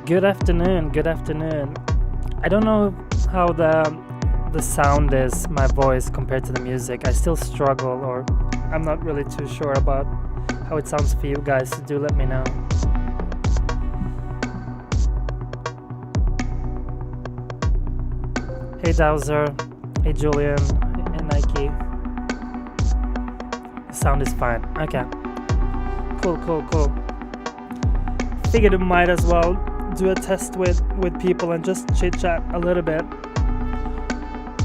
Good afternoon, good afternoon. I don't know how the sound is, my voice, compared to the music. I still struggle, or I'm not really too sure about how it sounds for you guys, so do let me know. Hey Dowser, hey Julian, hey Nike. The sound is fine, okay. Cool. Figured I might as well do a test with people and just chit chat a little bit.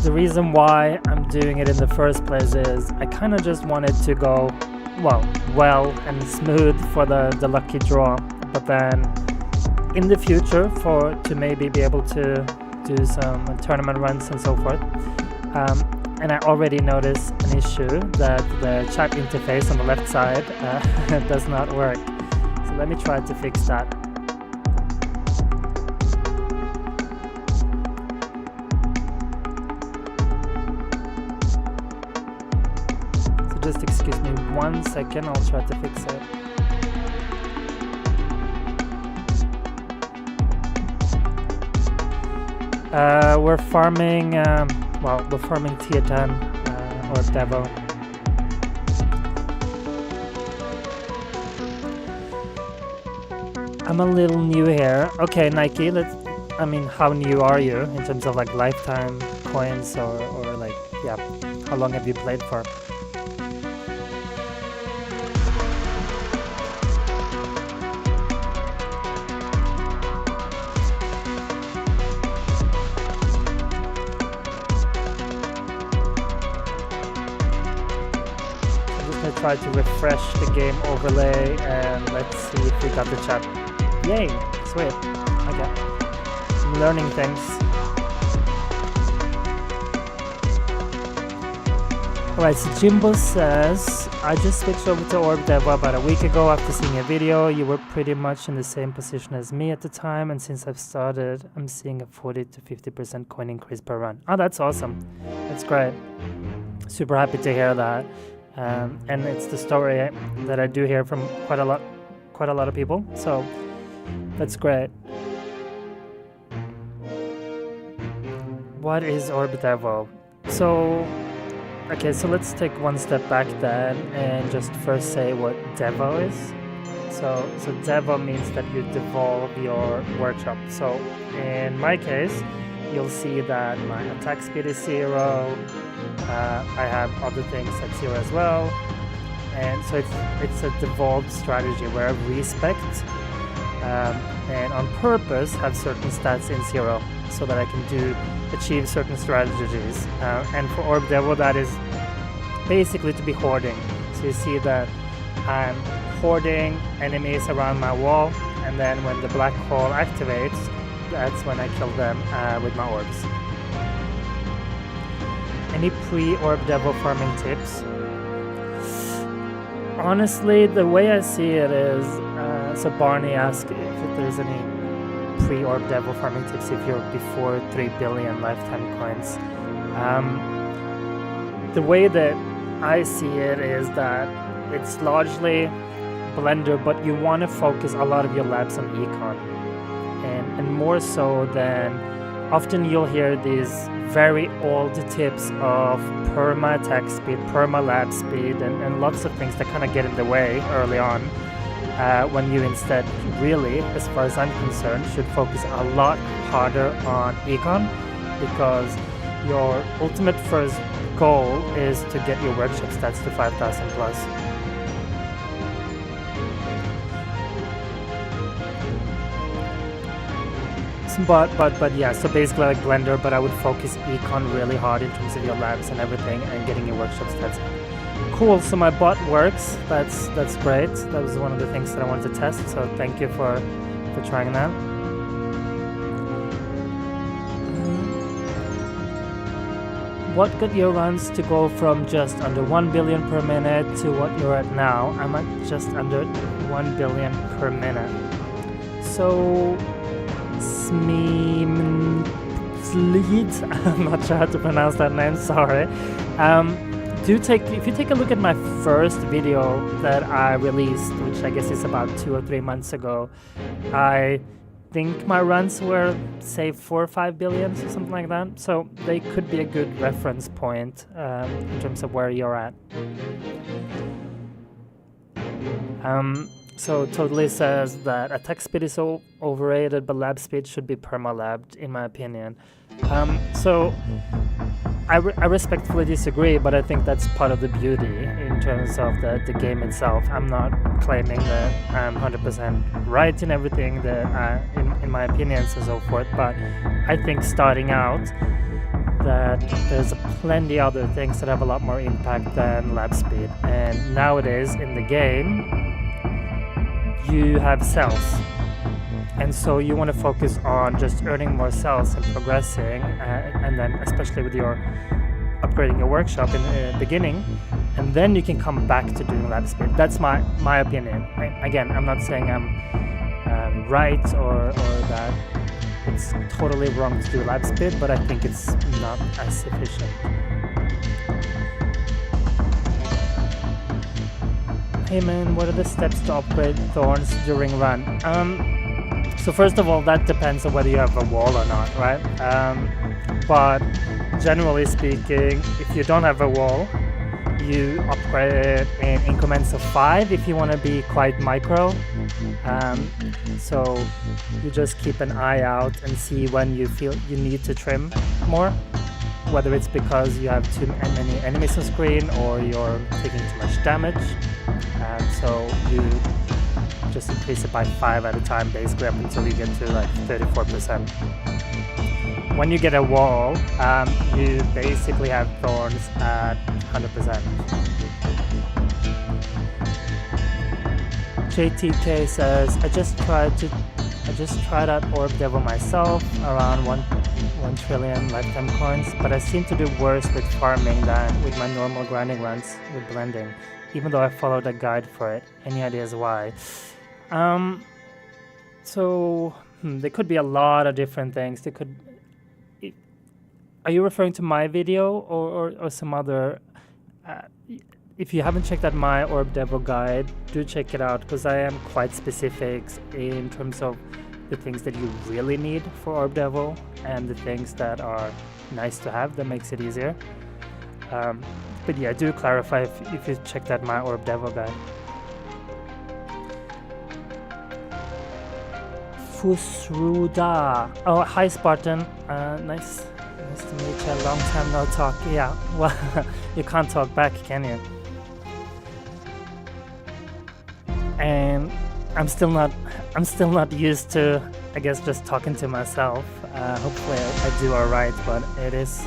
The reason why I'm doing it in the first place is I kind of just wanted to go well and smooth for the lucky draw, but then in the future to maybe be able to do some tournament runs and so forth. And I already noticed an issue that the chat interface on the left side does not work. So let me try to fix that. Just excuse me 1 second, I'll try to fix it. We're farming, we're farming tier 10 Orb Devo. I'm a little new here. Okay, Nike, how new are you in terms of like lifetime coins or like, yeah, how long have you played for? Try to refresh the game overlay and let's see if we got the chat. Yay, sweet. Okay, I'm learning things. Alright, so Jimbo says, I just switched over to Orb Devo about a week ago after seeing a video. You were pretty much in the same position as me at the time, and since I've started, I'm seeing a 40 to 50% coin increase per run. Oh, that's awesome. That's great. Super happy to hear that. And it's the story that I do hear from quite a lot of people, so that's great. What is Orb Devo? So let's take one step back then and just first say what Devo is. So Devo means that you devolve your workshop. So in my case, you'll see that my attack speed is 0. I have other things at 0 as well, and so it's a devolved strategy where I respect and on purpose have certain stats in 0 so that I can achieve certain strategies. And for Orb Devo, that is basically to be hoarding. So you see that I'm hoarding enemies around my wall, and then when the black hole activates, that's when I kill them with my orbs. Any pre-Orb Devo farming tips? Honestly, the way I see it is, so Barney asked if there's any pre-Orb Devo farming tips if you're before 3 billion lifetime coins. The way that I see it is that it's largely Blender, but you want to focus a lot of your labs on econ. And more so than, often you'll hear these very old tips of perma attack speed, perma lab speed, and lots of things that kind of get in the way early on, when you instead really, as far as I'm concerned, should focus a lot harder on econ, because your ultimate first goal is to get your workshop stats to 5,000 plus. But yeah, so basically like Blender, but I would focus econ really hard in terms of your labs and everything and getting your workshop stats. Cool, so my bot works. That's great. That was one of the things that I wanted to test, so thank you for trying that. What got your runs to go from just under 1 billion per minute to what you're at now? I'm at just under 1 billion per minute. So I'm not sure how to pronounce that name, sorry. If you take a look at my first video that I released, which I guess is about 2 or 3 months ago, I think my runs were, say, 4 or 5 billions or something like that. So they could be a good reference point in terms of where you're at. So Totally says that attack speed is overrated, but lab speed should be perma-labbed, in my opinion. So I respectfully disagree, but I think that's part of the beauty in terms of the game itself. I'm not claiming that I'm 100% right in everything that in my opinions and so forth, but I think starting out that there's plenty other things that have a lot more impact than lab speed. And nowadays in the game, you have cells. And so you want to focus on just earning more cells and progressing, and then especially with your upgrading your workshop in the beginning, and then you can come back to doing lab speed. That's my opinion. Again, I'm not saying I'm right or that it's totally wrong to do lab speed, but I think it's not as efficient. Hey man, what are the steps to upgrade Thorns during run? So first of all, that depends on whether you have a wall or not, right? But generally speaking, if you don't have a wall, you upgrade it in increments of 5 if you want to be quite micro. So you just keep an eye out and see when you feel you need to trim more, whether it's because you have too many enemies on screen or you're taking too much damage. So you just increase it by 5 at a time, basically up until you get to like 34%. When you get a wall, you basically have Thorns at 100%. JTK says, I just tried out Orb Devo myself, around 1 trillion lifetime coins, but I seem to do worse with farming than with my normal grinding runs with blending, even though I followed a guide for it. Any ideas why? There could be a lot of different things. Are you referring to my video or some other? If you haven't checked out my Orb Devo guide, do check it out, because I am quite specific in terms of the things that you really need for Orb Devo and the things that are nice to have that makes it easier. But yeah, do clarify if you checked out my Orb Devo guide. Fusruda. Oh, hi Spartan. Nice to meet you. Long time no talk. Yeah, well, you can't talk back, can you? And I'm still not used to, I guess, just talking to myself. Hopefully I do alright, but it is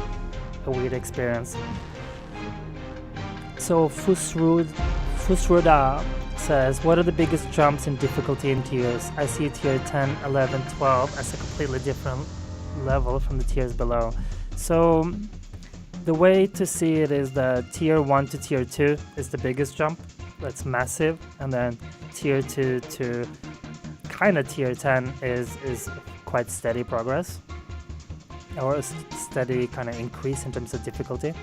a weird experience. So Fusruda says, what are the biggest jumps in difficulty in tiers? I see tier 10, 11, 12 as a completely different level from the tiers below. So the way to see it is that tier 1 to tier 2 is the biggest jump. That's massive. And then tier 2 to kind of tier 10 is quite steady progress, or a steady kind of increase in terms of difficulty.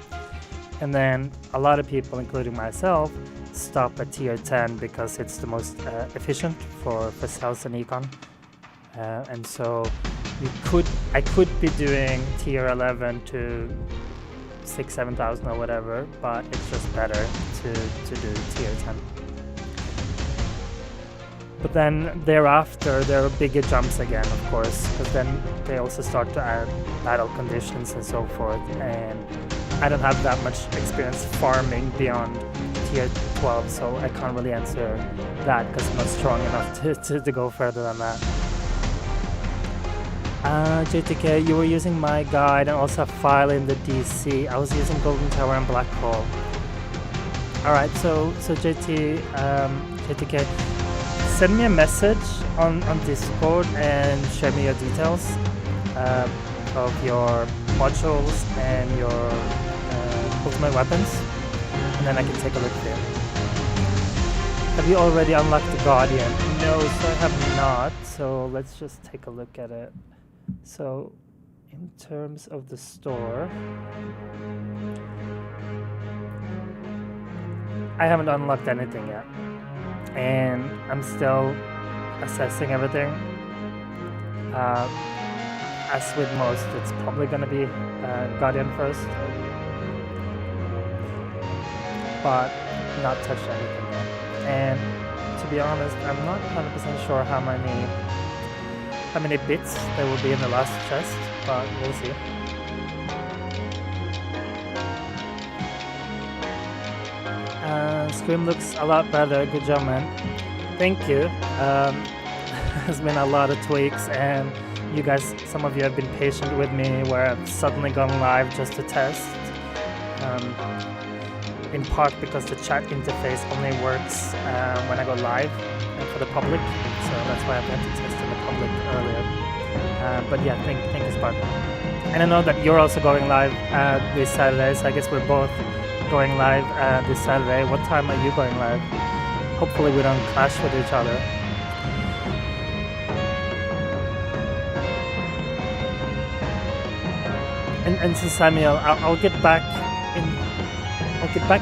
And then a lot of people, including myself, stop at tier 10 because it's the most efficient for cells and econ. And so I could be doing tier 11 to 6,000-7,000 or whatever, but it's just better to do tier 10. But then thereafter there are bigger jumps again, of course, because then they also start to add battle conditions and so forth, and I don't have that much experience farming beyond tier 12, so I can't really answer that because I'm not strong enough to go further than that. JTK, you were using my guide and also a file in the DC. I was using Golden Tower and Black Hole. Alright, so JTK, send me a message on Discord and share me your details of your modules and your ultimate weapons, and then I can take a look there. Have you already unlocked the Guardian? No, so I have not, so let's just take a look at it. So in terms of the store, I haven't unlocked anything yet, and I'm still assessing everything. As with most, it's probably gonna be Guardian first, but not touch anything yet. And to be honest, I'm not 100% sure how many bits there will be in the last chest, but we'll see. Scream looks a lot better. Good job, man. Thank you. There's been a lot of tweaks, and you guys, some of you have been patient with me where I've suddenly gone live just to test. In part because the chat interface only works when I go live and for the public, so that's why I've had to test in the public earlier. But yeah, thank you, Spartan. And I know that you're also going live this Saturday, so I guess we're both going live this Saturday. What time are you going live? Hopefully we don't clash with each other. And so Samuel, I'll get back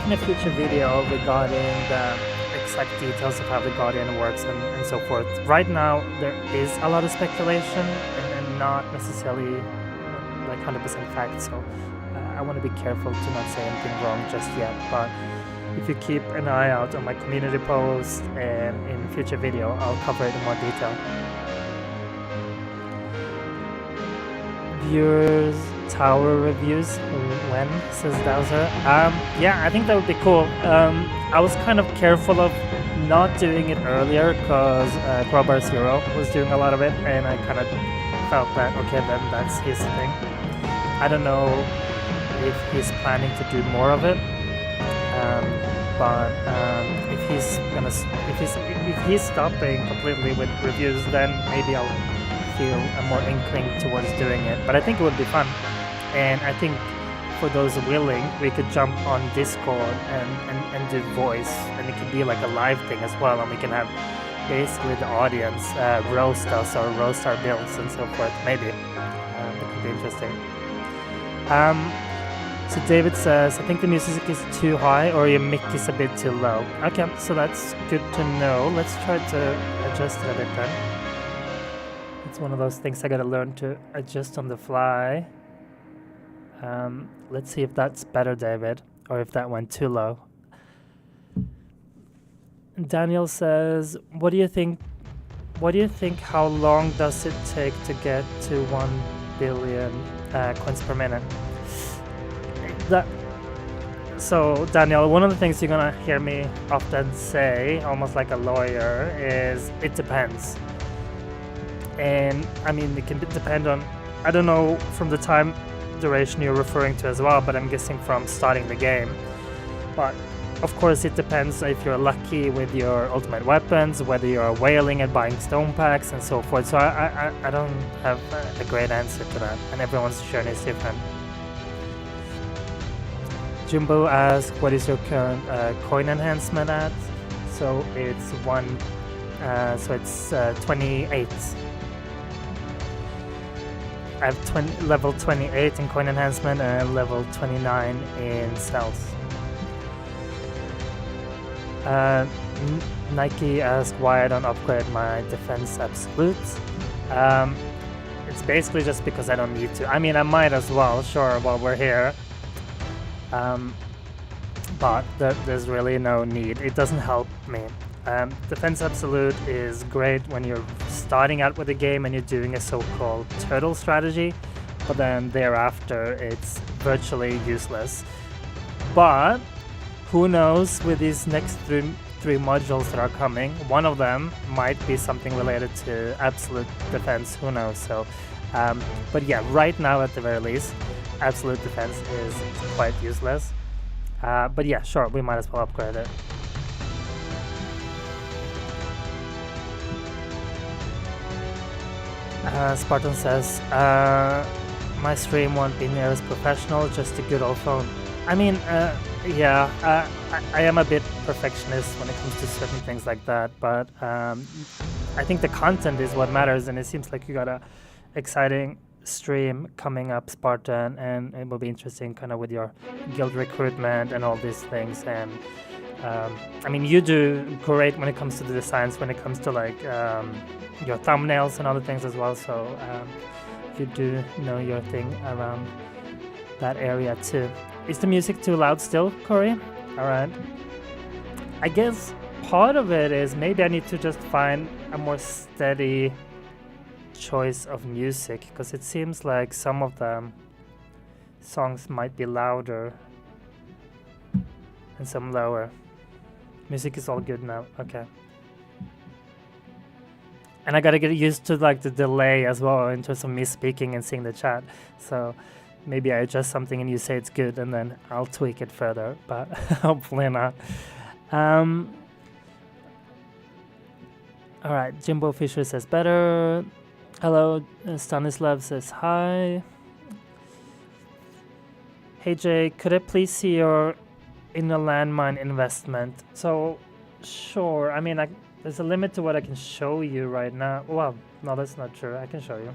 in a future video regarding the exact details of how the Guardian works and so forth. Right now there is a lot of speculation and not necessarily like 100% fact, so I want to be careful to not say anything wrong just yet, but if you keep an eye out on my community post and in future video, I'll cover it in more detail. Viewers tower reviews when, says Dowser. Yeah, I think that would be cool. I was kind of careful of not doing it earlier because Crowbar Zero was doing a lot of it, and I kind of felt that, okay, then that's his thing. I don't know if he's planning to do more of it, but if he's stopping completely with reviews, then maybe I'll feel a more inkling towards doing it. But I think it would be fun, and I think for those willing, we could jump on Discord and do voice, and it could be like a live thing as well, and we can have basically the audience roast us or roast our builds and so forth. Maybe it could be interesting. So David says, I think the music is too high or your mic is a bit too low. Okay, so that's good to know. Let's try to adjust it a bit then. It's one of those things I gotta learn to adjust on the fly. Let's see if that's better, David, or if that went too low. Daniel says, what do you think how long does it take to get to 1 billion coins per minute? So Daniel, one of the things you're gonna hear me often say, almost like a lawyer, is it depends. And I mean, it can depend on, I don't know from the time duration you're referring to as well, but I'm guessing from starting the game. But of course it depends if you're lucky with your ultimate weapons, whether you're whaling and buying stone packs and so forth. So I don't have a great answer to that, and everyone's journey is different. Jumbo asks, what is your current coin enhancement at? So it's 28. I have level 28 in coin enhancement and level 29 in stealth. Nike asks why I don't upgrade my defense absolute. It's basically just because I don't need to. I mean, I might as well, sure, while we're here. But there's really no need. It doesn't help me. Defense Absolute is great when you're starting out with the game and you're doing a so-called turtle strategy, but then thereafter it's virtually useless. But who knows, with these next three modules that are coming, one of them might be something related to Absolute Defense, who knows. So, but yeah, right now at the very least, Absolute Defense is quite useless. But yeah, sure, we might as well upgrade it. Spartan says, my stream won't be near as professional, just a good old phone. I mean, yeah, I am a bit perfectionist when it comes to certain things like that, but I think the content is what matters, and it seems like you got a exciting stream coming up, Spartan, and it will be interesting kind of with your guild recruitment and all these things, and I mean, you do great when it comes to the designs, when it comes to like your thumbnails and other things as well. So you do know your thing around that area too. Is the music too loud still, Corey? All right. I guess part of it is maybe I need to just find a more steady choice of music, because it seems like some of the songs might be louder and some lower. Music is all good now. Okay. And I gotta get used to like the delay as well in terms of me speaking and seeing the chat. So maybe I adjust something and you say it's good, and then I'll tweak it further, but hopefully not. All right, Jimbo Fisher says better. Hello, Stanislav says hi. Hey Jay, could I please see your inner landmine investment? So, sure. I mean, there's a limit to what I can show you right now. Well, no, that's not true. I can show you.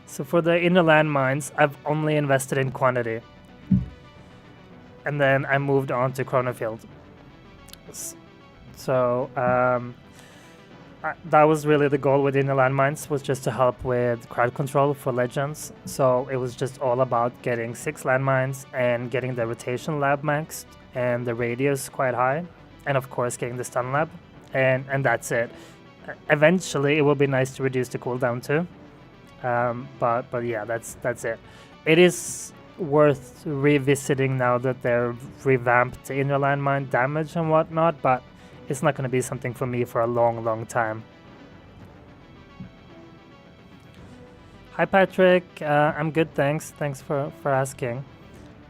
So for the inner landmines, I've only invested in quantity. And then I moved on to Chronofield. So that was really the goal within the landmines, was just to help with crowd control for legends. So it was just all about getting 6 landmines and getting the rotation lab maxed and the radius quite high, and of course getting the stun lab, and that's it. Eventually it will be nice to reduce the cooldown too, but yeah, that's it. It is worth revisiting now that they've revamped the inner landmine damage and whatnot, but it's not going to be something for me for a long time. Hi Patrick, I'm good, thanks for asking.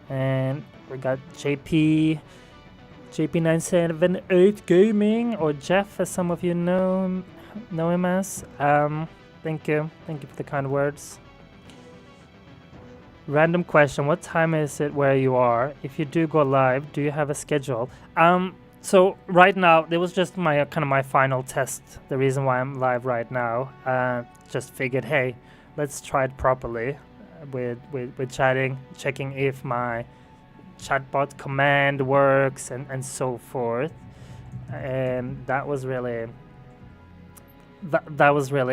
And we got JP978 Gaming, or Jeff as some of you know him as. Thank you for the kind words. Random question, what time is it where you are? If you do go live, do you have a schedule? So right now, it was just my kind of my final test. The reason why I'm live right now, just figured, hey, let's try it properly with chatting, checking if my chatbot command works and so forth. And that was really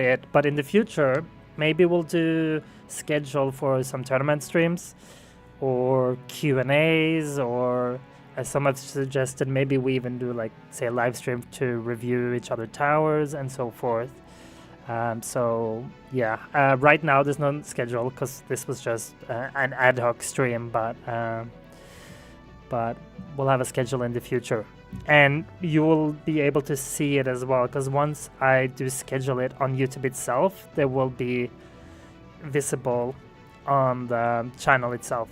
it. But in the future, maybe we'll do schedule for some tournament streams or Q&As, or as some have suggested, maybe we even do like say a live stream to review each other towers and so forth. So yeah, right now there's no schedule because this was just an ad hoc stream, but we'll have a schedule in the future, and you will be able to see it as well, because once I do schedule it on YouTube itself, there will be visible on the channel itself.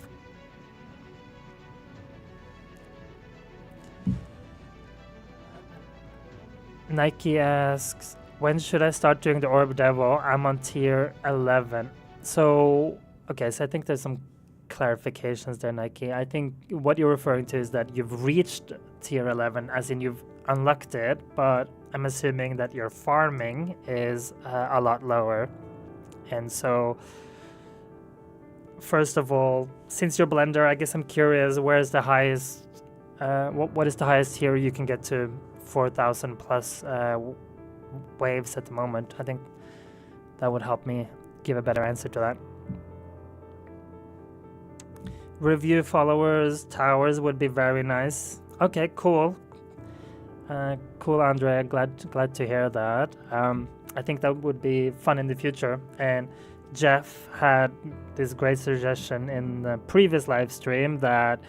Nike asks, when should I start doing the Orb Devo? I'm on tier 11. So, okay, so I think there's some clarifications there, Nike. I think what you're referring to is that you've reached tier 11, as in you've unlocked it, but I'm assuming that your farming is a lot lower. And so, first of all, since you're Blender, I guess I'm curious, where's the highest, what is the highest tier you can get to? 4,000 plus waves at the moment. I think that would help me give a better answer to that. Review followers, towers would be very nice. Okay, cool. Cool, Andrea. Glad to hear that. I think that would be fun in the future. And Jeff had this great suggestion in the previous live stream that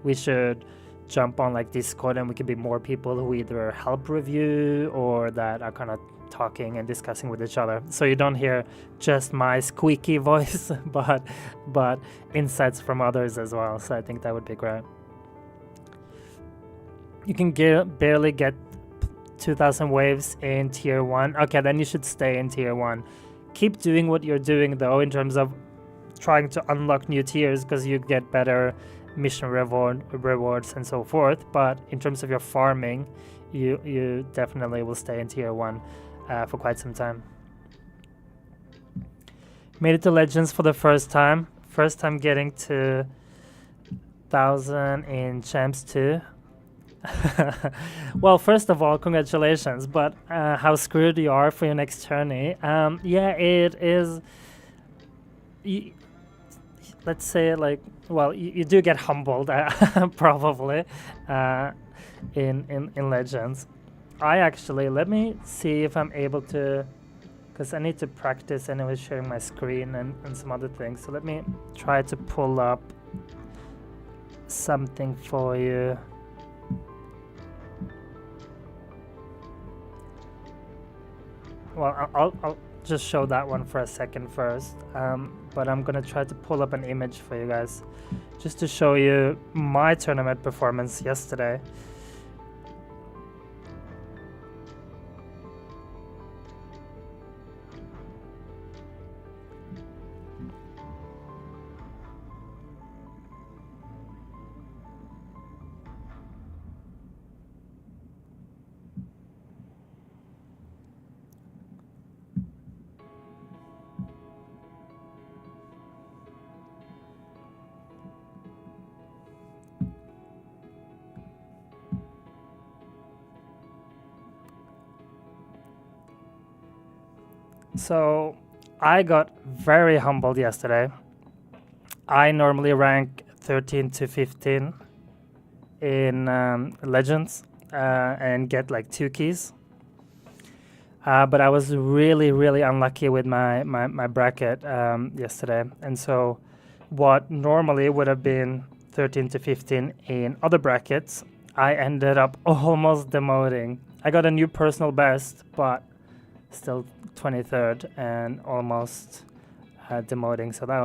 we should jump on like Discord, and we could be more people who either help review or that are kind of talking and discussing with each other, so you don't hear just my squeaky voice, but insights from others as well. So I think that would be great. You can barely get 2,000 waves in tier 1. Okay, then you should stay in tier 1. Keep doing what you're doing though, in terms of trying to unlock new tiers, because you get better mission rewards and so forth. But in terms of your farming, you definitely will stay in tier 1 for quite some time. Made it to Legends for the first time getting to 1,000 in Champs 2. Well, first of all, congratulations, but how screwed you are for your next tourney. Yeah, it is. Let's say, like, well, you do get humbled, probably, in Legends. I actually, let me see if I'm able to, because I need to practice anyway sharing my screen and some other things. So let me try to pull up something for you. Well, I'll just show that one for a second first, but I'm gonna try to pull up an image for you guys just to show you my tournament performance yesterday. So I got very humbled yesterday. I normally rank 13 to 15 in Legends and get like 2 keys. But I was really unlucky with my bracket yesterday. And so what normally would have been 13 to 15 in other brackets, I ended up almost demoting. I got a new personal best, but still 23rd and almost demoting. So that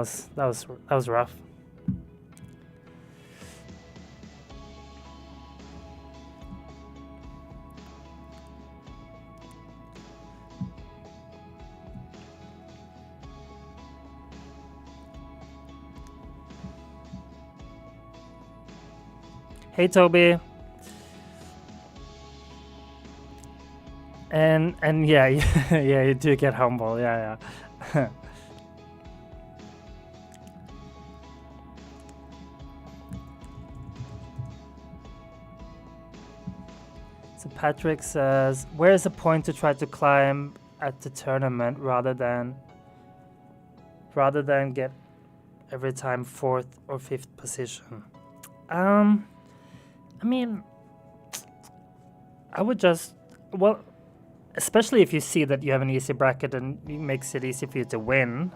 was rough. Hey Toby. And yeah, yeah, you do get humble, yeah. So Patrick says, where is the point to try to climb at the tournament rather than get every time 4th or 5th position? I mean, I would just, well, especially if you see that you have an easy bracket and it makes it easy for you to win.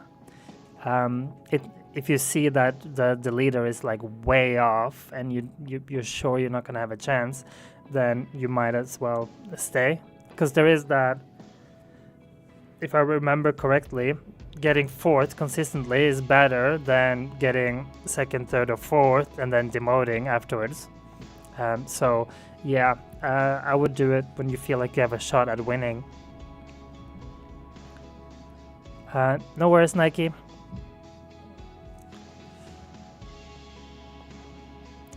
If you see that the leader is like way off and you're sure you're not gonna have a chance, then you might as well stay. Because there is that, if I remember correctly, getting 4th consistently is better than getting 2nd, 3rd, or 4th and then demoting afterwards. So yeah, I would do it when you feel like you have a shot at winning. No worries, Nike.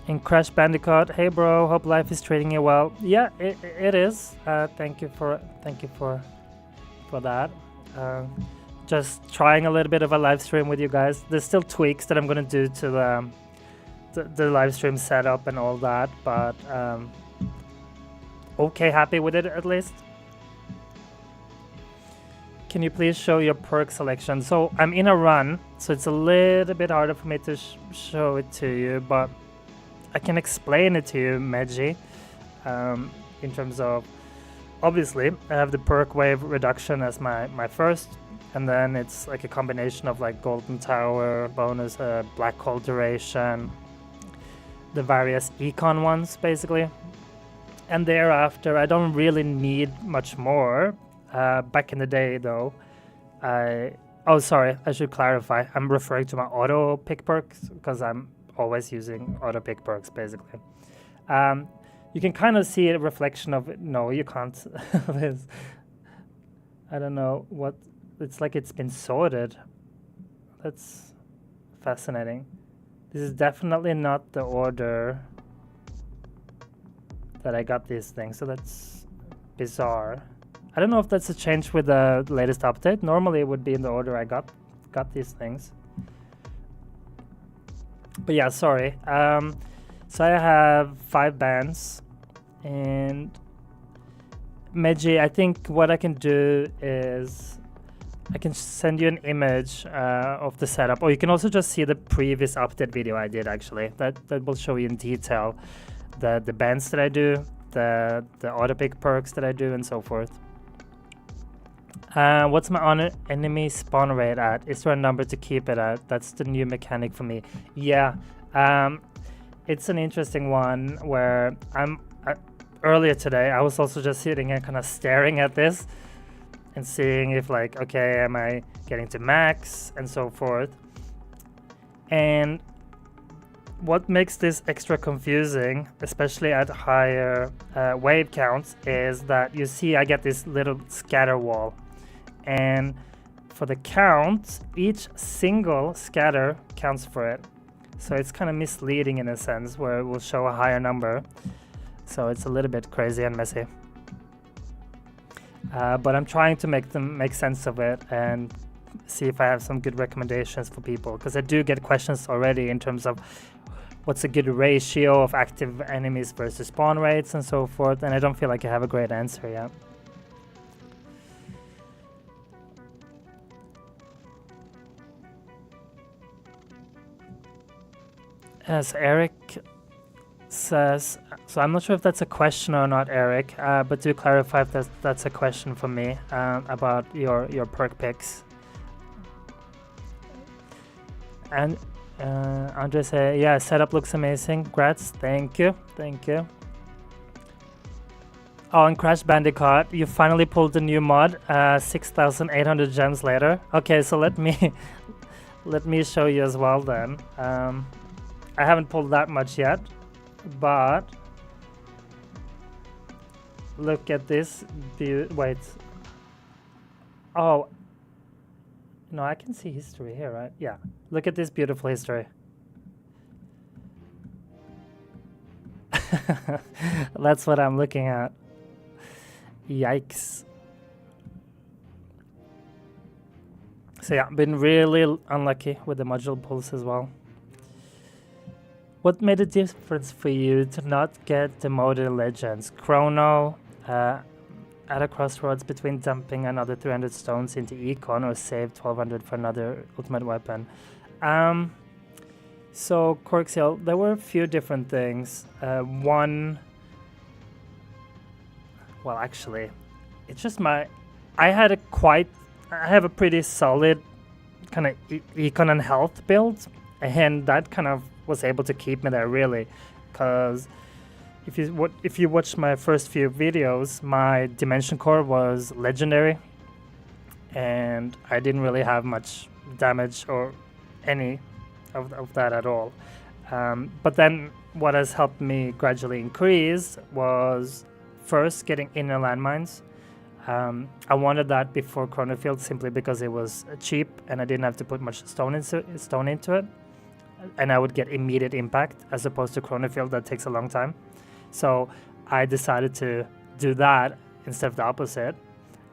In Crash Bandicoot, hey bro, hope life is treating you well. Yeah, it is. Thank you for that. Just trying a little bit of a live stream with you guys. There's still tweaks that I'm gonna do to the live stream setup and all that, but okay, happy with it at least. Can you please show your perk selection? So I'm in a run, so it's a little bit harder for me to show it to you, but I can explain it to you, Meji, in terms of, obviously, I have the perk wave reduction as my first, and then it's like a combination of like Golden Tower, bonus, Black Hole Duration, the various econ ones, basically. And thereafter, I don't really need much more. Back in the day, though, oh, sorry, I should clarify. I'm referring to my auto pick perks, because I'm always using auto pick perks, basically. You can kind of see a reflection of it. No, you can't. I don't know what, it's like it's been sorted. That's fascinating. This is definitely not the order that I got these things, so that's bizarre. I don't know if that's a change with the latest update. Normally it would be in the order I got these things. But yeah, sorry. So I have 5 bands, and Meji, I think what I can do is I can send you an image of the setup, or you can also just see the previous update video I did. Actually, that will show you in detail the bands that I do, the auto pick perks that I do, and so forth. What's my enemy spawn rate at? Is there a number to keep it at? That's the new mechanic for me. Yeah, it's an interesting one where earlier today I was also just sitting and kind of staring at this and seeing if, like, okay, am I getting to max and so forth. And what makes this extra confusing, especially at higher wave counts, is that you see I get this little scatter wall. And for the count, each single scatter counts for it. So it's kind of misleading in a sense, where it will show a higher number. So it's a little bit crazy and messy. But I'm trying to make sense of it and see if I have some good recommendations for people, because I do get questions already in terms of what's a good ratio of active enemies versus spawn rates and so forth, and I don't feel like I have a great answer yet. As Eric says, so I'm not sure if that's a question or not, Eric, but do clarify if that's a question for me about your perk picks. And Andre say, yeah, setup looks amazing. Grats, thank you. Oh, and Crash Bandicoot, you finally pulled the new mod, 6,800 gems later. Okay, so let me show you as well then. I haven't pulled that much yet, but look at this. Wait. Oh, no, I can see history here, right? Yeah. Look at this beautiful history. That's what I'm looking at. Yikes. So yeah, been really unlucky with the module pulls as well. What made a difference for you to not get demoted legends? Chrono, at a crossroads between dumping another 300 stones into Econ or save 1200 for another ultimate weapon. So Corksail, there were a few different things. One, well, actually, it's just I have a pretty solid kind of Econ and health build, and that kind of was able to keep me there, really, because if you watch my first few videos, my Dimension Core was legendary, and I didn't really have much damage or any of that at all. But then what has helped me gradually increase was first getting inner landmines. I wanted that before Chronofield simply because it was cheap and I didn't have to put much stone into it. And I would get immediate impact as opposed to Chronofield that takes a long time. So I decided to do that instead of the opposite.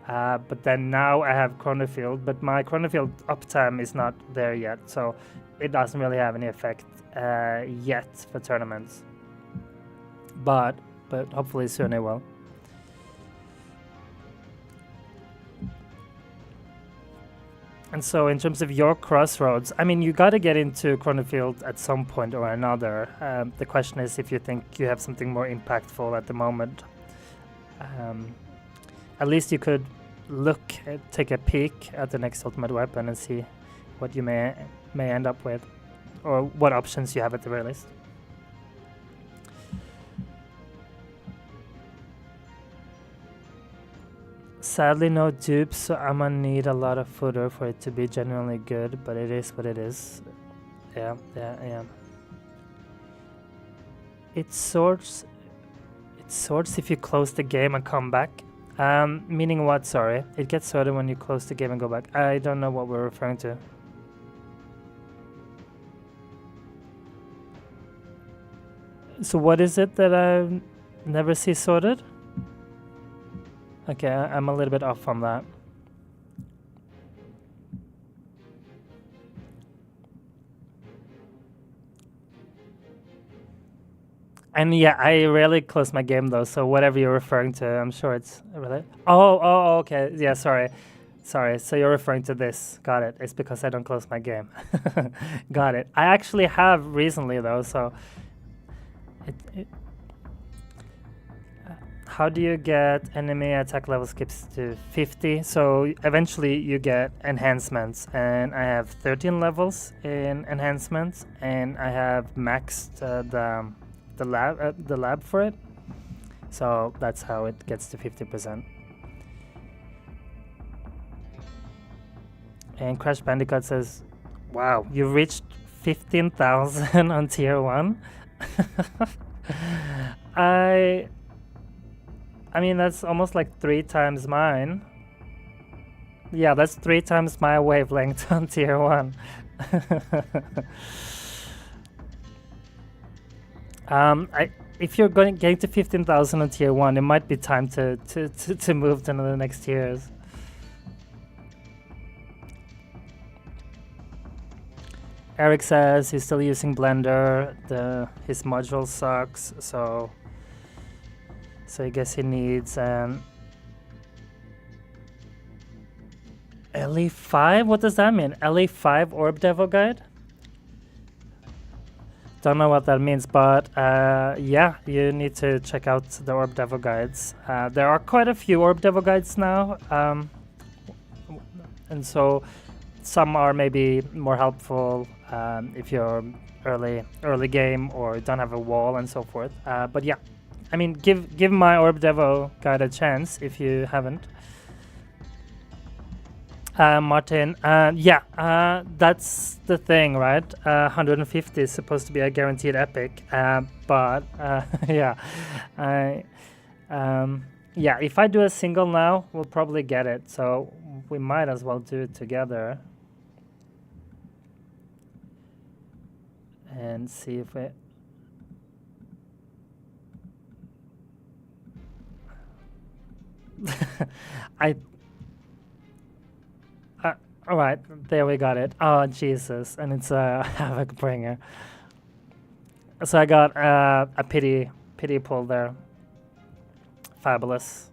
But then now I have Chronofield, but my Chronofield uptime is not there yet. So it doesn't really have any effect yet for tournaments. But hopefully soon it will. And so in terms of your crossroads, I mean, you got to get into Chronofield at some point or another. The question is if you think you have something more impactful at the moment. At least you could take a peek at the next ultimate weapon and see what you may end up with, or what options you have at the very least. Sadly, no dupes, so I'm gonna need a lot of footer for it to be genuinely good, but it is what it is. Yeah. It sorts if you close the game and come back. Meaning what, sorry? It gets sorted when you close the game and go back. I don't know what we're referring to. So what is it that I never see sorted? Okay, I'm a little bit off on that. And yeah, I rarely close my game though, so whatever you're referring to, I'm sure it's really. Oh, okay. Yeah, sorry. So you're referring to this. Got it. It's because I don't close my game. Got it. I actually have recently though, so. How do you get enemy attack level skips to 50? So eventually you get enhancements, and I have 13 levels in enhancements, and I have maxed the lab for it. So that's how it gets to 50%. And Crash Bandicoot says, "Wow, you reached 15,000 on tier 1." I mean, that's almost like 3 times mine. Yeah, that's 3 times my wavelength on tier 1. If you're getting to 15,000 on tier 1, it might be time to move to the next tiers. Eric says he's still using Blender. His module sucks, so I guess he needs an LE5? What does that mean? LE5 Orb Devo guide? Don't know what that means, but yeah, you need to check out the Orb Devo guides. There are quite a few Orb Devo guides now, and so some are maybe more helpful if you're early game or don't have a wall and so forth. But yeah. I mean, give my Orb Devo guide a chance if you haven't. Martin, yeah, that's the thing, right? 150 is supposed to be a guaranteed epic, but yeah, yeah. If I do a single now, we'll probably get it. So we might as well do it together and see if it. All right, there we got it. Oh Jesus, and it's a Havoc Bringer. So I got a pity pull there. Fabulous.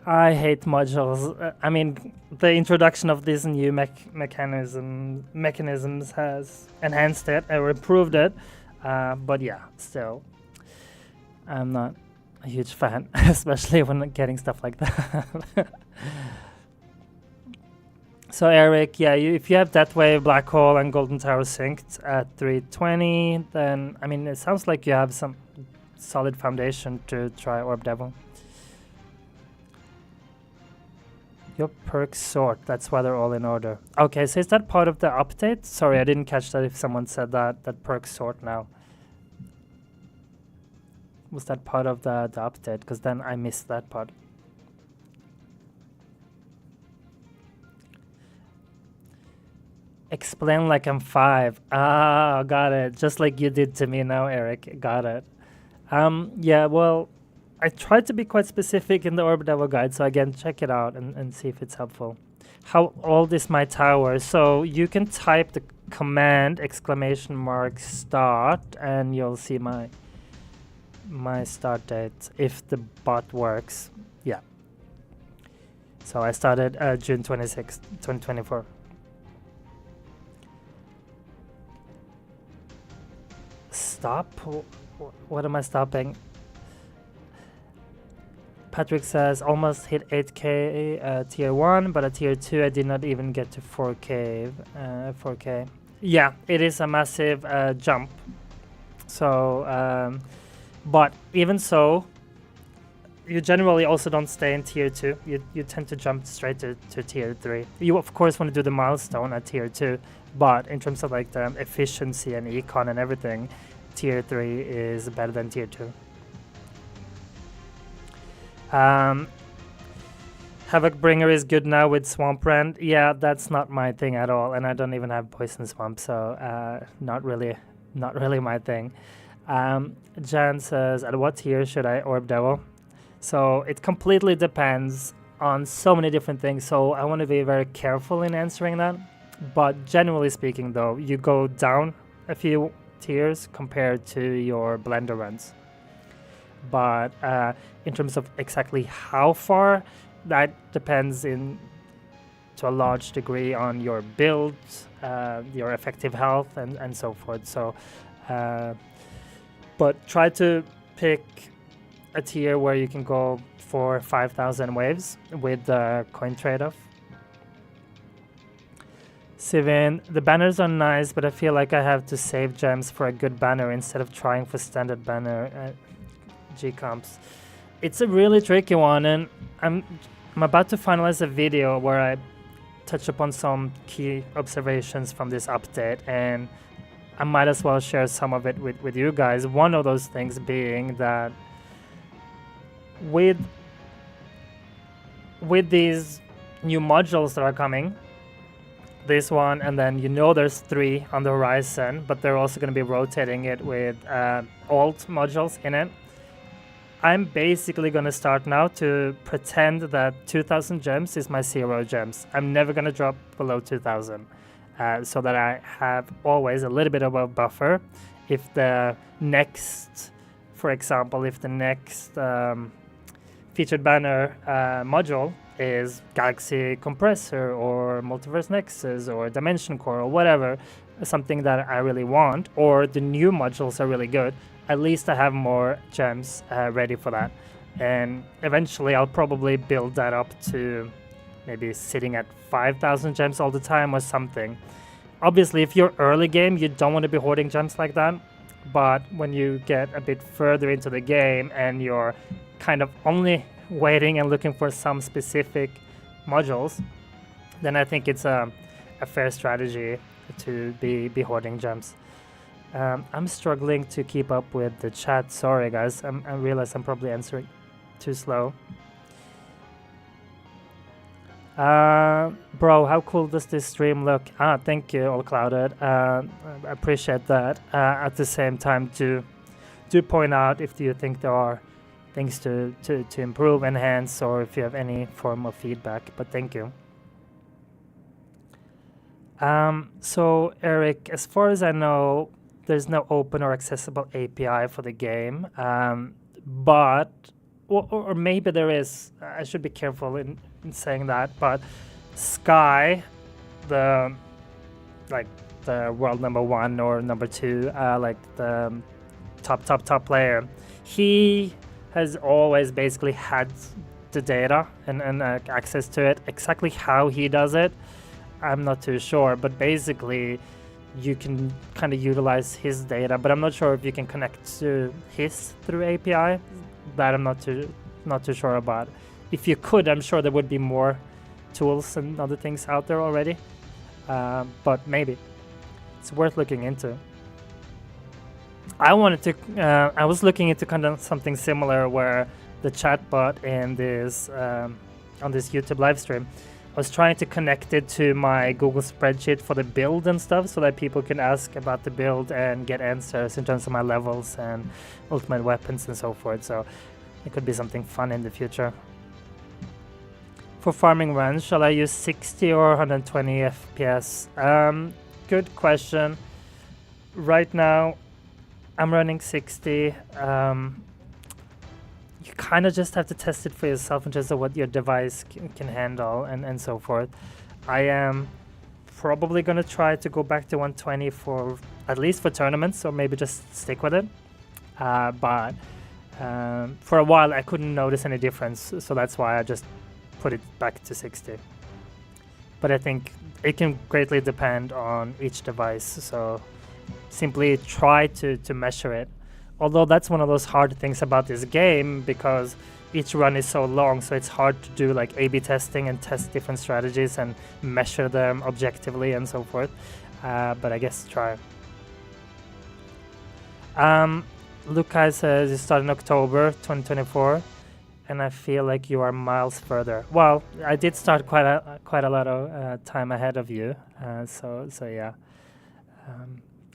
I hate modules. I mean, the introduction of these new mechanisms has enhanced it or improved it, but yeah, still, I'm not a huge fan, especially when getting stuff like that. So Eric, yeah, if you have Death Wave, Black Hole, and Golden Tower synced at 320, then I mean it sounds like you have some solid foundation to try Orb Devo. Your perks sort, that's why they're all in order. Okay, so is that part of the update? Sorry, I didn't catch that if someone said that perks sort now. Was that part of the update? Because then I missed that part. Explain like I'm 5. Ah, got it. Just like you did to me now, Eric. Got it. Yeah, well, I tried to be quite specific in the Orb Devo guide, so again, check it out and see if it's helpful. How old is my tower? So you can type the command !start and you'll see my start date if the bot works. Yeah. So I started June 26th, 2024. Stop? What am I stopping? Patrick says almost hit 8k tier 1, but at tier 2 I did not even get to 4k. 4k. Yeah, it is a massive jump. So, but even so, you generally also don't stay in tier 2. You tend to jump straight to tier 3. You of course want to do the milestone at tier 2, but in terms of like the efficiency and econ and everything, tier 3 is better than tier 2. Havoc Bringer is good now with Swamp Rend. Yeah, that's not my thing at all, and I don't even have Poison Swamp, so not really my thing. Jan says, at what tier should I Orb Devo? So it completely depends on so many different things, so I want to be very careful in answering that. But generally speaking, though, you go down a few tiers compared to your Blender runs. But in terms of exactly how far, that depends to a large degree on your build, your effective health, and so forth. So, but try to pick a tier where you can go for 5,000 waves with the coin trade-off. Sivin, the banners are nice, but I feel like I have to save gems for a good banner instead of trying for standard banner G-comps. It's a really tricky one, and I'm about to finalize a video where I touch upon some key observations from this update, and I might as well share some of it with you guys. One of those things being that with these new modules that are coming, this one, and then there's 3 on the horizon, but they're also going to be rotating it with alt modules in it. I'm basically going to start now to pretend that 2,000 gems is my 0 gems. I'm never going to drop below 2,000, so that I have always a little bit of a buffer. If the next, for example, if the next featured banner module is Galaxy Compressor or Multiverse Nexus or Dimension Core or whatever, something that I really want, or the new modules are really good, at least I have more gems ready for that. And eventually I'll probably build that up to maybe sitting at 5,000 gems all the time or something. Obviously, if you're early game, you don't want to be hoarding gems like that. But when you get a bit further into the game and you're kind of only waiting and looking for some specific modules, then I think it's a fair strategy to be hoarding gems. I'm struggling to keep up with the chat. Sorry, guys. I realize I'm probably answering too slow. Bro, how cool does this stream look? Thank you, All Clouded. I appreciate that. At the same time, do point out if you think there are things to improve, enhance, or if you have any form of feedback. But thank you. So Eric, as far as I know, there's no open or accessible API for the game, but or maybe there is. I should be careful in saying that. But Sky, the world number 1 or number 2, like the top player, he has always basically had the data and access to it. Exactly how he does it, I'm not too sure, but basically you can kind of utilize his data, but I'm not sure if you can connect to his through API. That I'm not too sure about. If you could, I'm sure there would be more tools and other things out there already, but maybe it's worth looking into. I was looking into kind of something similar where the chatbot in this on this YouTube live stream, I was trying to connect it to my Google spreadsheet for the build and stuff so that people can ask about the build and get answers in terms of my levels and ultimate weapons and so forth. So it could be something fun in the future. For farming runs, shall I use 60 or 120 FPS? Good question. Right now, I'm running 60. You kind of just have to test it for yourself in terms of what your device can handle and so forth. I am probably going to try to go back to 120 for at least for tournaments, or maybe just stick with it. But for a while I couldn't notice any difference, so that's why I just put it back to 60. But I think it can greatly depend on each device, so simply try to measure it. Although that's one of those hard things about this game, because each run is so long, so it's hard to do like A/B testing and test different strategies and measure them objectively and so forth. But I guess try. Lukai says you start in October 2024, and I feel like you are miles further. Well, I did start quite a lot of time ahead of you, so yeah.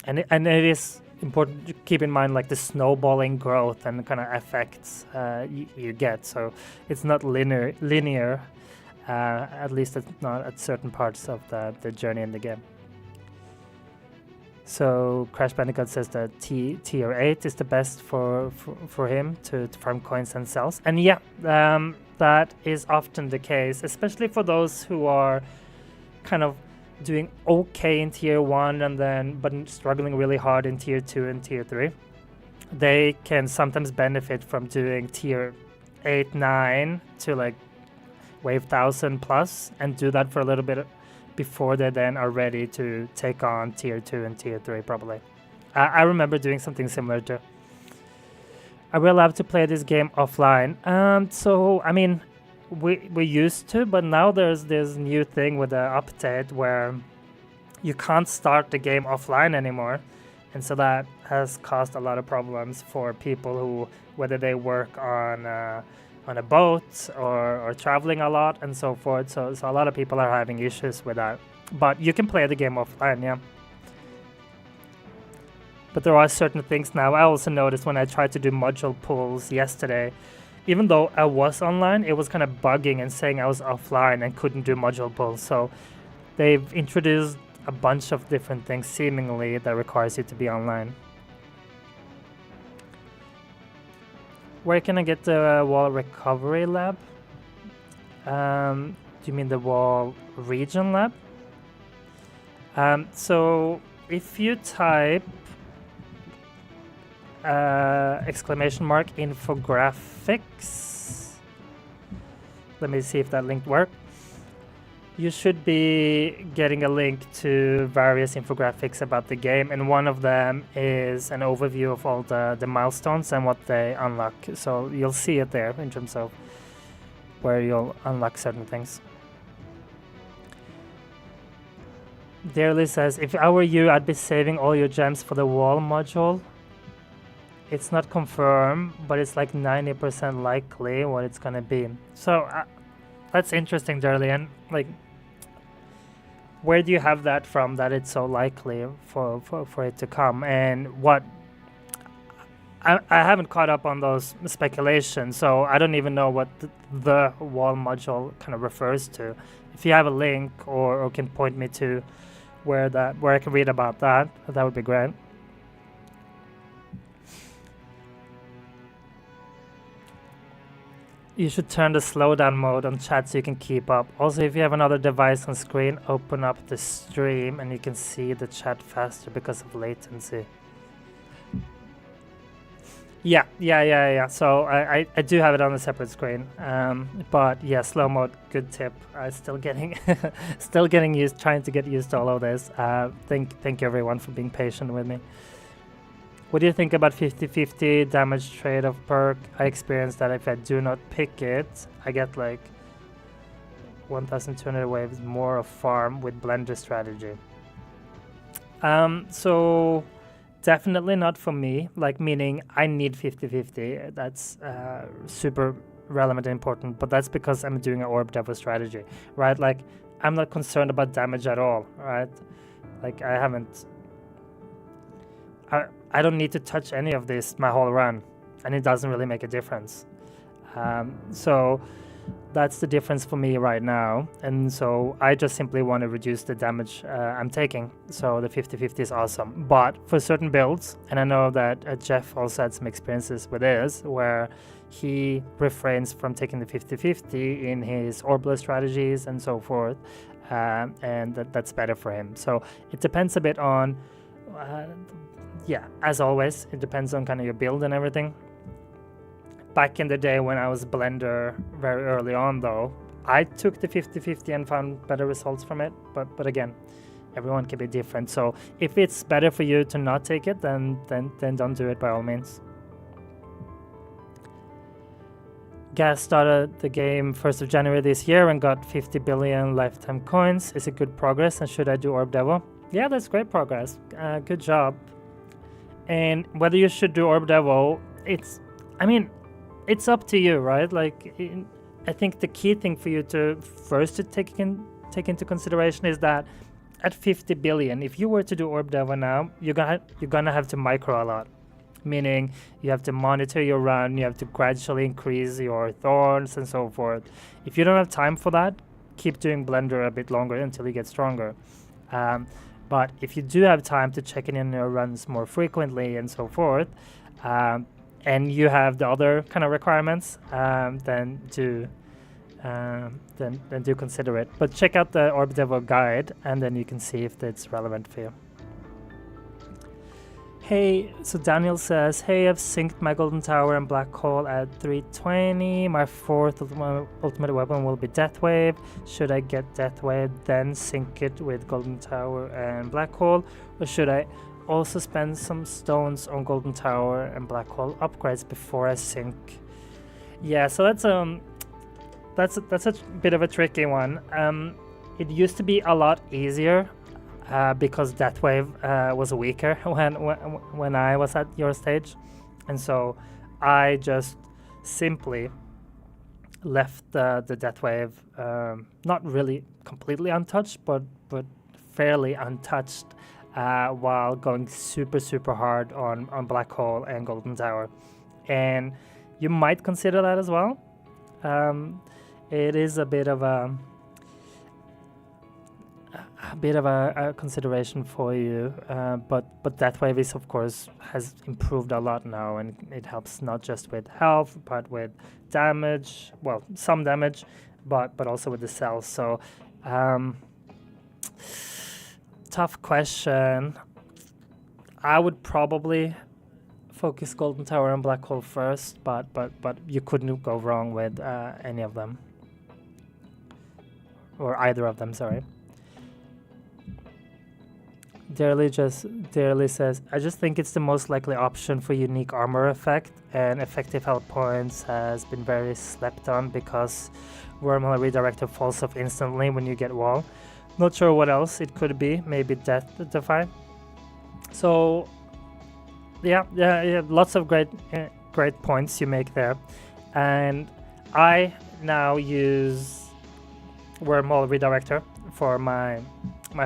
And it is important to keep in mind like the snowballing growth and kind of effects you get. So it's not linear, at least it's not at certain parts of the journey in the game. So Crash Bandicoot says that tier 8 is the best for him to farm coins and cells. And yeah, that is often the case, especially for those who are kind of doing okay in tier 1 and then but struggling really hard in tier 2 and tier 3. They can sometimes benefit from doing tier 8, 9 to like wave 1000 plus and do that for a little bit before they then are ready to take on tier 2 and tier 3 probably. I remember doing something similar too. Are we allowed to play this game offline? So I mean, we used to, but now there's this new thing with the update where you can't start the game offline anymore, and so that has caused a lot of problems for people who, whether they work on a boat or traveling a lot and so forth. So a lot of people are having issues with that. But you can play the game offline, yeah. But there are certain things now. I also noticed when I tried to do module pulls yesterday, even though I was online, it was kind of bugging and saying I was offline and couldn't do module pulls. So they've introduced a bunch of different things seemingly that requires you to be online. Where can I get the wall recovery lab? Do you mean the wall region lab? So if you type exclamation mark infographics, let me see if that link worked. You should be getting a link to various infographics about the game, and one of them is an overview of all the milestones and what they unlock. So you'll see it there in terms of where you'll unlock certain things. Dearly says, if I were you, I'd be saving all your gems for the wall module. It's not confirmed, but it's like 90% likely what it's gonna be. So that's interesting, Dearly, and like, where do you have that from, that it's so likely for it to come? And what I haven't caught up on those speculations, so I don't even know what the wall module kind of refers to. If you have a link or can point me to where I can read about that would be great. You should turn the slowdown mode on chat so you can keep up. Also, if you have another device on screen, open up the stream and you can see the chat faster because of latency. Yeah. So I do have it on a separate screen. But yeah, slow mode, good tip. I'm still getting used, trying to get used to all of this. Thank you everyone for being patient with me. What do you think about 50-50 damage trade-off perk? I experienced that if I do not pick it, I get like 1,200 waves more of farm with blender strategy. So definitely not for me, like meaning I need 50-50. That's super relevant and important, but that's because I'm doing an Orb Devo strategy, right? Like I'm not concerned about damage at all, right? Like I don't need to touch any of this my whole run, and it doesn't really make a difference. So that's the difference for me right now, and so I just simply want to reduce the damage I'm taking. So the 50-50 is awesome, but for certain builds, and I know that Jeff also had some experiences with this, where he refrains from taking the 50-50 in his orbless strategies and so forth, and that's better for him. So it depends a bit on yeah, as always, it depends on kind of your build and everything. Back in the day when I was Blender very early on though, I took the 50-50 and found better results from it, but again, everyone can be different. So if it's better for you to not take it, then don't do it by all means. Gas started the game 1st of January this year and got 50 billion lifetime coins. Is it good progress, and should I do Orb Devo? Yeah, that's great progress. Good job. And whether you should do Orb Devo, it's up to you, right? Like, I think the key thing for you to first to take into consideration is that at 50 billion, if you were to do Orb Devo now, you're gonna have to micro a lot, meaning you have to monitor your run, you have to gradually increase your thorns and so forth. If you don't have time for that, keep doing Blender a bit longer until you get stronger. But if you do have time to check in your runs more frequently and so forth, and you have the other kind of requirements, then do consider it. But check out the Orb Devo guide, and then you can see if it's relevant for you. Hey, so Daniel says, hey, I've synced my Golden Tower and Black Hole at 320. My fourth ultimate weapon will be Death Wave. Should I get Death Wave, then sync it with Golden Tower and Black Hole? Or should I also spend some stones on Golden Tower and Black Hole upgrades before I sync? Yeah, so that's a bit of a tricky one. It used to be a lot easier because Death Wave was weaker when I was at your stage, and so I just simply left the Death Wave not really completely untouched, but fairly untouched while going super hard on Black Hole and Golden Tower, and you might consider that as well. It is a bit of a consideration for you, but Death Wave is, of course, has improved a lot now, and it helps not just with health but with damage, well, some damage, but also with the cells. So tough question. I would probably focus Golden Tower and Black Hole first, but you couldn't go wrong with any of them, or either of them, sorry. Dearly says, I just think it's the most likely option for unique armor effect, and effective health points has been very slept on because Wormhole Redirector falls off instantly when you get wall. Not sure what else it could be, maybe Death Defy. So yeah, lots of great points you make there, and I now use Wormhole Redirector for my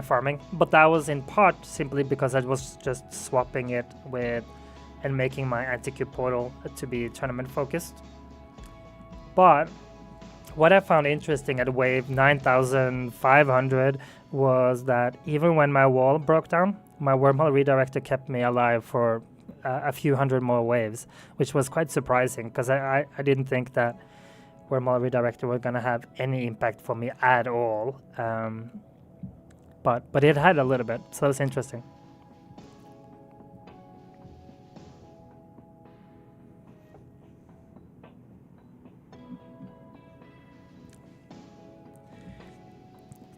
farming, but that was in part simply because I was just swapping it with and making my anti-Q portal to be tournament focused. But what I found interesting at wave 9500 was that even when my wall broke down, my Wormhole Redirector kept me alive for a few hundred more waves, which was quite surprising because I didn't think that Wormhole Redirector were going to have any impact for me at all. But it had a little bit, so it's interesting.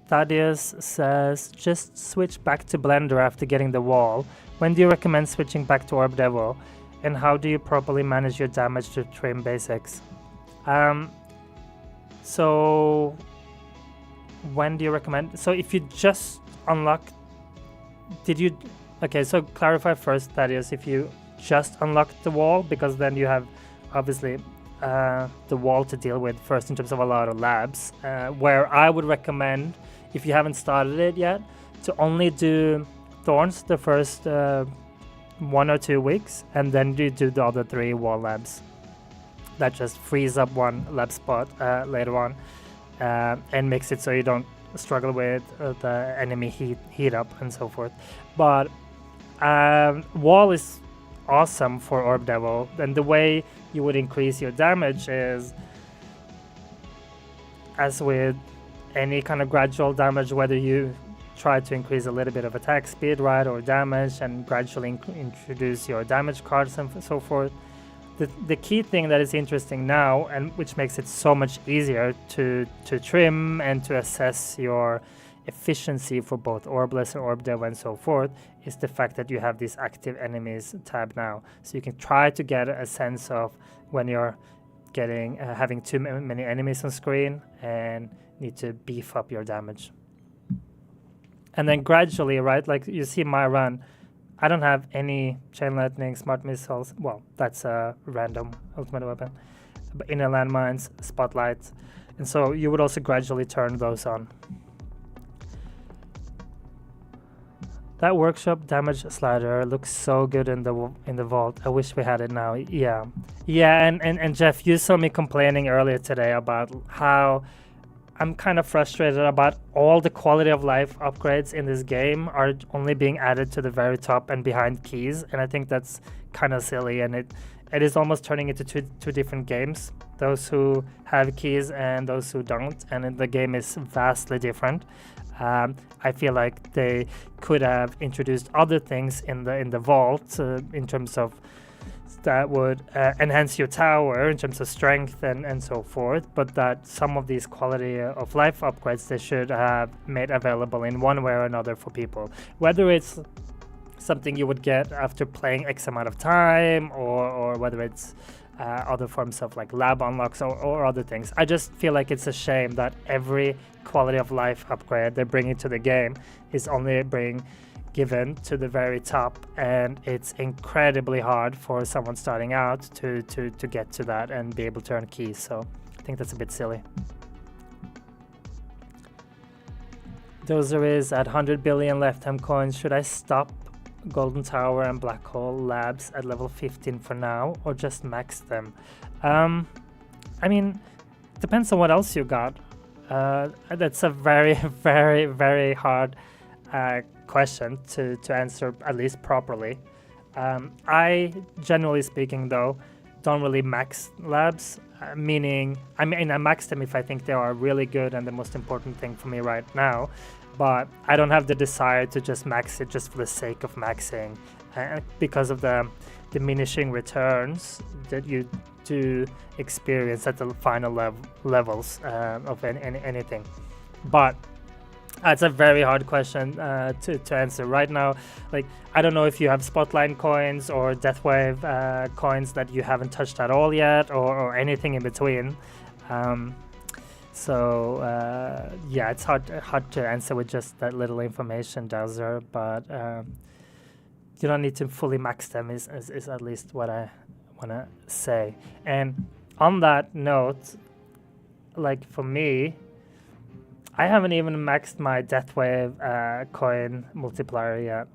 Thaddeus says, just switch back to Blender after getting the wall. When do you recommend switching back to Orb Devo? And how do you properly manage your damage to trim basics? So when do you recommend? So if you just unlock, okay, so clarify first, Thaddeus, if you just unlocked the wall, because then you have obviously the wall to deal with first in terms of a lot of labs, where I would recommend, if you haven't started it yet, to only do Thorns the first 1 or 2 weeks, and then you do the other 3 wall labs. That just frees up 1 lab spot later on, and makes it so you don't struggle with the enemy heat up and so forth. But wall is awesome for Orb Devo, and the way you would increase your damage is, as with any kind of gradual damage, whether you try to increase a little bit of attack speed, right, or damage, and gradually introduce your damage cards and so forth. The key thing that is interesting now, and which makes it so much easier to trim and to assess your efficiency for both Orbless and Orb Devo and so forth, is the fact that you have this active enemies tab now. So you can try to get a sense of when you're getting having too many enemies on screen and need to beef up your damage. And then gradually, right, like you see my run, I don't have any Chain Lightning, Smart Missiles. Well, that's a random ultimate weapon. But inner Landmines, Spotlights. And so you would also gradually turn those on. That workshop damage slider looks so good in the vault. I wish we had it now. Yeah, and Jeff, you saw me complaining earlier today about how I'm kind of frustrated about all the quality of life upgrades in this game are only being added to the very top and behind keys, and I think that's kind of silly, and it is almost turning into two different games, those who have keys and those who don't, and the game is vastly different. I feel like they could have introduced other things in the vault in terms of that would enhance your tower in terms of strength and so forth, but that some of these quality of life upgrades they should have made available in one way or another for people, whether it's something you would get after playing X amount of time, or whether it's other forms of like lab unlocks or other things. I just feel like it's a shame that every quality of life upgrade they're bringing to the game is only given to the very top, and it's incredibly hard for someone starting out to get to that and be able to earn keys. So I think that's a bit silly. Dozer is at 100 billion lifetime coins. Should I stop Golden Tower and Black Hole Labs at level 15 for now, or just max them? I mean, depends on what else you got. That's a very, very, very hard question to answer, at least properly. I, generally speaking, though, don't really max labs, meaning, I max them if I think they are really good and the most important thing for me right now, but I don't have the desire to just max it just for the sake of maxing, because of the diminishing returns that you do experience at the final levels of anything. But it's a very hard question to answer right now. Like, I don't know if you have Spotlight coins or Deathwave coins that you haven't touched at all yet, or anything in between. Yeah, it's hard to answer with just that little information, Dozer. But you don't need to fully max them. Is at least what I want to say. And on that note, like for me, I haven't even maxed my Deathwave coin multiplier yet.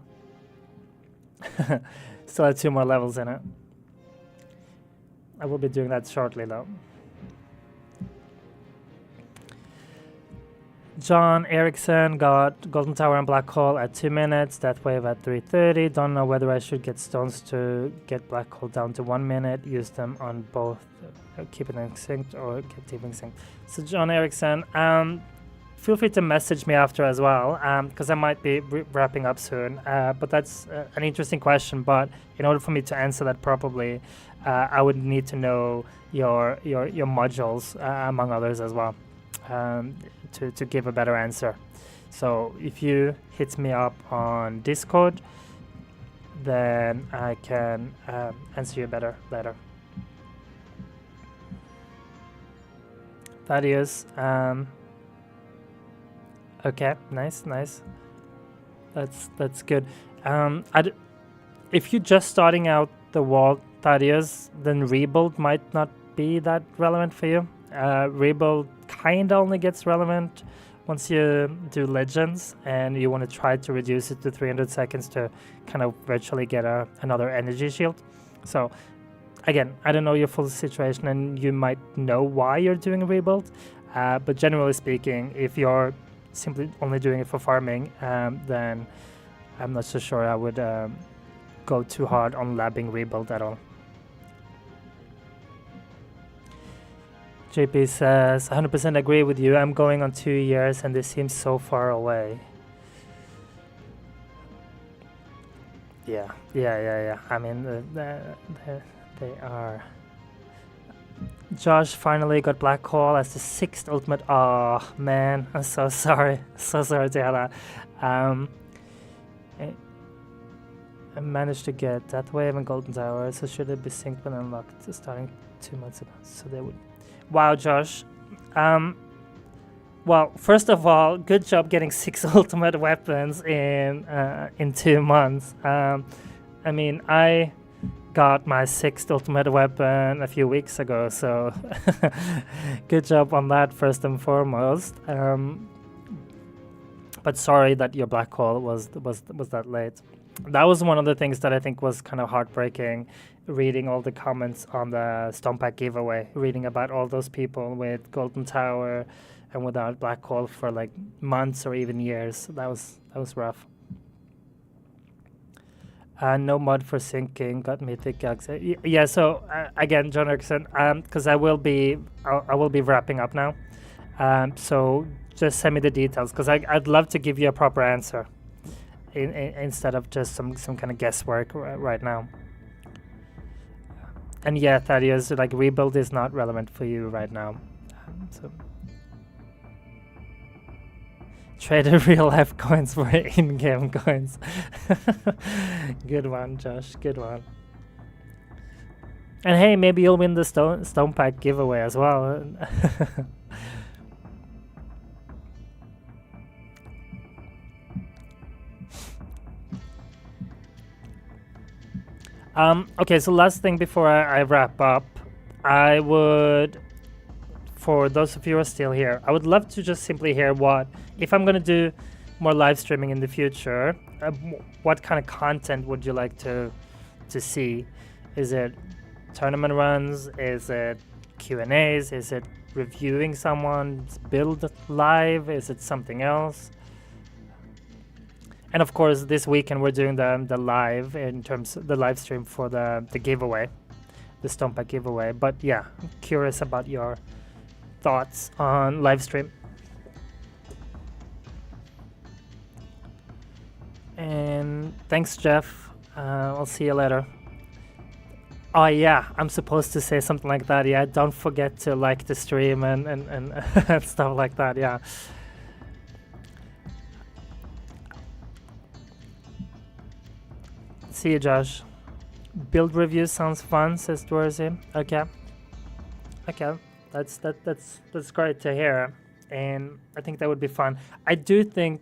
Still have 2 more levels in it. I will be doing that shortly though. John Erickson got Golden Tower and Black Hole at 2 minutes, Deathwave at 3:30. Don't know whether I should get stones to get Black Hole down to 1 minute, use them on both, keep it synced or keep it synced. So John Erickson, feel free to message me after as well, because I might be wrapping up soon. But that's an interesting question. But in order for me to answer that properly, I would need to know your modules, among others as well, to give a better answer. So if you hit me up on Discord, then I can answer you better later. Thaddeus. Okay, nice. That's good. If you're just starting out the wall, Thaddeus, then rebuild might not be that relevant for you. Rebuild kinda only gets relevant once you do legends and you want to try to reduce it to 300 seconds to kind of virtually get another energy shield. So again, I don't know your full situation and you might know why you're doing a rebuild, but generally speaking, if you're simply only doing it for farming, then I'm not so sure I would go too hard on labbing rebuild at all. JP says, 100% agree with you. I'm going on 2 years and this seems so far away. Yeah. I mean, they are. Josh finally got Black Hole as the 6th ultimate. Oh man, I'm so sorry. So sorry to hear that. I managed to get Deathwave and Golden Tower, so should it be synced when unlocked starting 2 months ago? So they would. Wow, Josh. Well, first of all, good job getting 6 ultimate weapons in 2 months. I mean, I got my 6th ultimate weapon a few weeks ago, so good job on that first and foremost. But sorry that your Black Hole was that late. That was one of the things that I think was kind of heartbreaking, reading all the comments on the Stompack giveaway, reading about all those people with Golden Tower and without black hole for like months or even years. That was rough. No mod for syncing. Got Mythic Galaxy. Yeah. So again, John Erickson, because I will be wrapping up now. So just send me the details, because I'd love to give you a proper answer instead of just some kind of guesswork right now. And yeah, Thaddeus, like rebuild is not relevant for you right now. So trade real life coins for in-game coins. Good one, Josh. Good one. And hey, maybe you'll win the stone pack giveaway as well. Okay, so last thing before I wrap up, I would, for those of you who are still here, I would love to just simply hear what, if I'm going to do more live streaming in the future, what kind of content would you like to see? Is it tournament runs? Is it Q&As? Is it reviewing someone's build live? Is it something else? And of course, this weekend we're doing the live, in terms of the live stream for the giveaway, the Stone Pack giveaway. But yeah, I'm curious about your thoughts on live stream. And thanks, Jeff. I'll see you later. Oh yeah, I'm supposed to say something like that. Yeah, don't forget to like the stream and stuff like that. Yeah. See you, Josh. Build review sounds fun, says Dwarzy. Okay. That's great to hear, and I think that would be fun. I do think,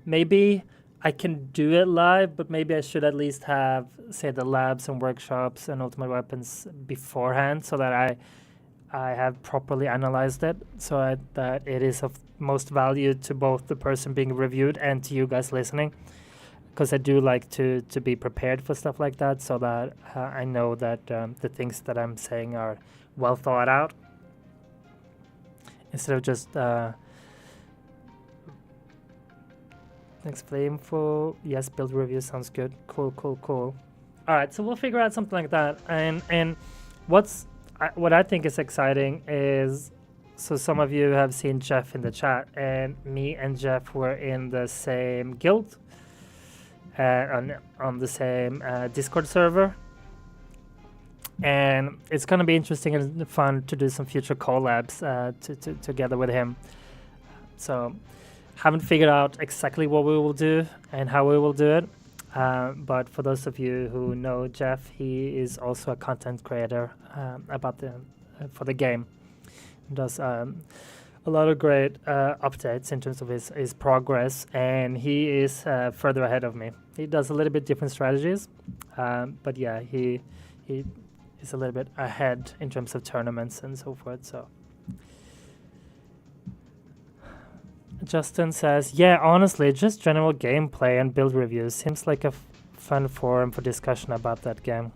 maybe I can do it live, but maybe I should at least have, say, the labs and workshops and Ultimate Weapons beforehand, so that I have properly analyzed it, so that it is of most value to both the person being reviewed and to you guys listening. Because I do like to be prepared for stuff like that, so that I know that the things that I'm saying are well thought out, instead of just thanks for the info. Yes, build review sounds good. Cool. All right, so we'll figure out something like that. And what I think is exciting is, so some of you have seen Jeff in the chat, and me and Jeff were in the same guild. On the same Discord server, and it's gonna be interesting and fun to do some future collabs together with him. So haven't figured out exactly what we will do and how we will do it, but for those of you who know Jeff, he is also a content creator about for the game. He does a lot of great updates in terms of his progress, and he is further ahead of me. He does a little bit different strategies, but yeah, he is a little bit ahead in terms of tournaments and so forth. So Justin says, yeah, honestly, just general gameplay and build reviews seems like a fun forum for discussion about that game.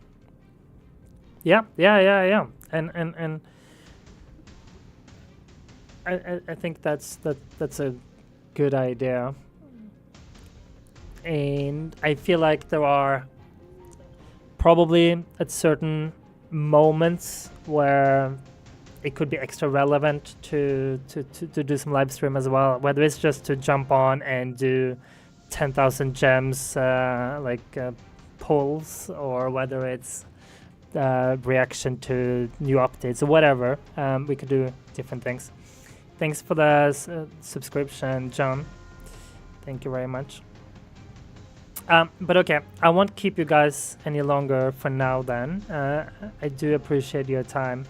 Yeah, and I think that's a good idea, and I feel like there are probably at certain moments where it could be extra relevant to do some live stream as well, whether it's just to jump on and do 10,000 gems pulls, or whether it's reaction to new updates or whatever. We could do different things. Thanks for the subscription, John. Thank you very much. But okay, I won't keep you guys any longer for now then. I do appreciate your time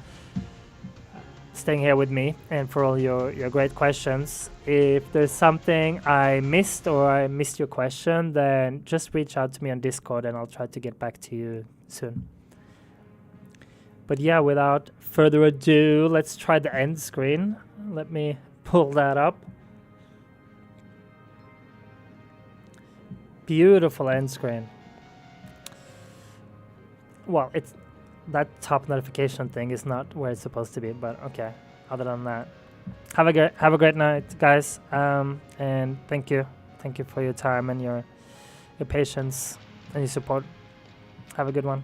staying here with me and for all your great questions. If there's something I missed or I missed your question, then just reach out to me on Discord and I'll try to get back to you soon. But yeah, without further ado, let's try the end screen. Let me pull that up. Beautiful end screen. Well, it's that top notification thing is not where it's supposed to be, but okay. Other than that, have a great night, guys. And thank you for your time and your patience and your support. Have a good one.